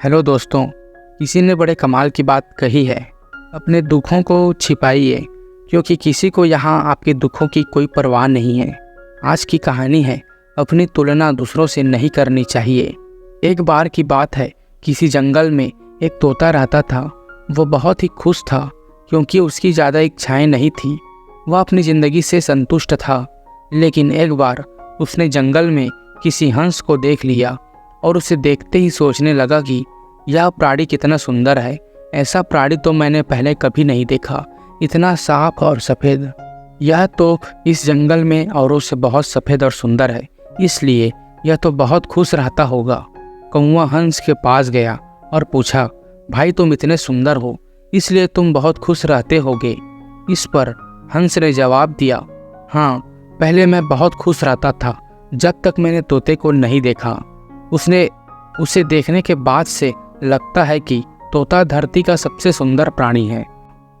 Hello दोस्तों, किसी ने बड़े कमाल की बात कही है। अपने दुखों को छिपाइए क्योंकि किसी को यहाँ आपके दुखों की कोई परवाह नहीं है। आज की कहानी है, अपनी तुलना दूसरों से नहीं करनी चाहिए। एक बार की बात है, किसी जंगल में एक तोता रहता था। वो बहुत ही खुश था क्योंकि उसकी ज़्यादा इच्छाएं नहीं थी। वह अपनी ज़िंदगी से संतुष्ट था। लेकिन एक बार उसने जंगल में किसी हंस को देख लिया और उसे देखते ही सोचने लगा कि यह प्राणी कितना सुंदर है। ऐसा प्राणी तो मैंने पहले कभी नहीं देखा, इतना साफ और सफ़ेद। यह तो इस जंगल में औरों से बहुत सफ़ेद और सुंदर है, इसलिए यह तो बहुत खुश रहता होगा। कौवा हंस के पास गया और पूछा, भाई तुम इतने सुंदर हो इसलिए तुम बहुत खुश रहते होगे। इस पर हंस ने जवाब दिया, हाँ, पहले मैं बहुत खुश रहता था जब तक मैंने तोते को नहीं देखा। उसे देखने के बाद से लगता है कि तोता धरती का सबसे सुंदर प्राणी है।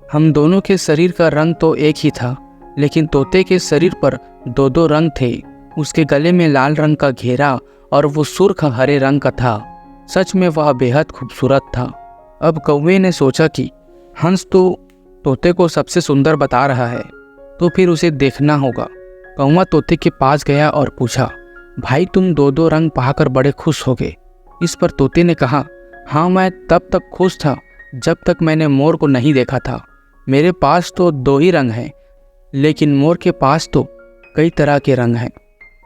हम दोनों के शरीर का रंग तो एक ही था, लेकिन तोते के शरीर पर दो दो रंग थे। उसके गले में लाल रंग का घेरा और वो सुर्ख हरे रंग का था। सच में वह बेहद खूबसूरत था। अब कौवे ने सोचा कि हंस तो तोते को सबसे सुंदर बता रहा है, तो फिर उसे देखना होगा। कौवा तोते के पास गया और पूछा, भाई तुम दो दो रंग पाकर बड़े खुश हो गए। इस पर तोते ने कहा, हाँ, मैं तब तक खुश था जब तक मैंने मोर को नहीं देखा था। मेरे पास तो दो ही रंग हैं, लेकिन मोर के पास तो कई तरह के रंग हैं।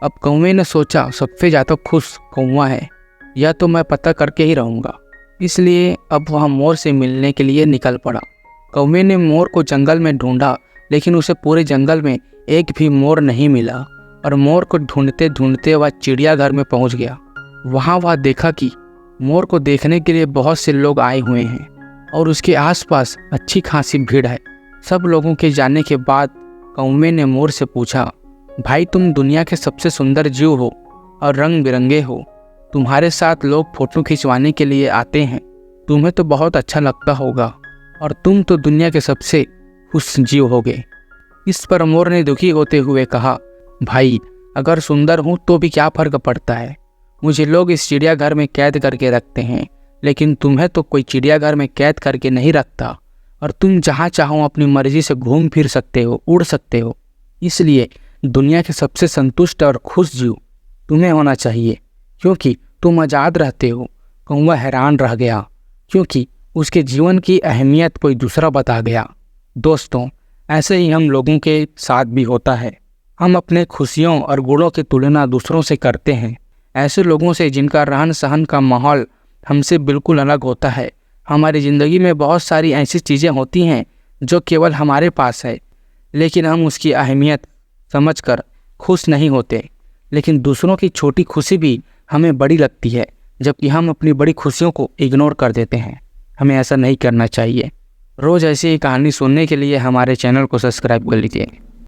अब कौवे ने सोचा, सबसे ज़्यादा खुश कौवा है, यह तो मैं पता करके ही रहूँगा। इसलिए अब वह मोर से मिलने के लिए निकल पड़ा। कौवे ने मोर को जंगल में ढूंढा, लेकिन उसे पूरे जंगल में एक भी मोर नहीं मिला और मोर को ढूंढते ढूंढते वह चिड़ियाघर में पहुंच गया। वहां वह देखा कि मोर को देखने के लिए बहुत से लोग आए हुए हैं और उसके आसपास अच्छी खासी भीड़ है। सब लोगों के जाने के बाद कौवे ने मोर से पूछा, भाई तुम दुनिया के सबसे सुंदर जीव हो और रंग बिरंगे हो। तुम्हारे साथ लोग फोटो खिंचवाने के लिए आते हैं। तुम्हें तो बहुत अच्छा लगता होगा और तुम तो दुनिया के सबसे खुश जीव होगे। इस पर मोर ने दुखी होते हुए कहा, भाई अगर सुंदर हूँ तो भी क्या फ़र्क पड़ता है। मुझे लोग इस चिड़ियाघर में कैद करके रखते हैं, लेकिन तुम्हें तो कोई चिड़ियाघर में कैद करके नहीं रखता और तुम जहाँ चाहो अपनी मर्जी से घूम फिर सकते हो, उड़ सकते हो। इसलिए दुनिया के सबसे संतुष्ट और खुश जीव तुम्हें होना चाहिए क्योंकि तुम आज़ाद रहते हो। कौवा हैरान रह गया क्योंकि उसके जीवन की अहमियत कोई दूसरा बता गया। दोस्तों, ऐसे ही हम लोगों के साथ भी होता है। हम अपने खुशियों और गुणों की तुलना दूसरों से करते हैं, ऐसे लोगों से जिनका रहन सहन का माहौल हमसे बिल्कुल अलग होता है। हमारी ज़िंदगी में बहुत सारी ऐसी चीज़ें होती हैं जो केवल हमारे पास है, लेकिन हम उसकी अहमियत समझकर खुश नहीं होते। लेकिन दूसरों की छोटी खुशी भी हमें बड़ी लगती है, जबकि हम अपनी बड़ी खुशियों को इग्नोर कर देते हैं। हमें ऐसा नहीं करना चाहिए। रोज़ ऐसी ही कहानी सुनने के लिए हमारे चैनल को सब्सक्राइब कर लीजिए।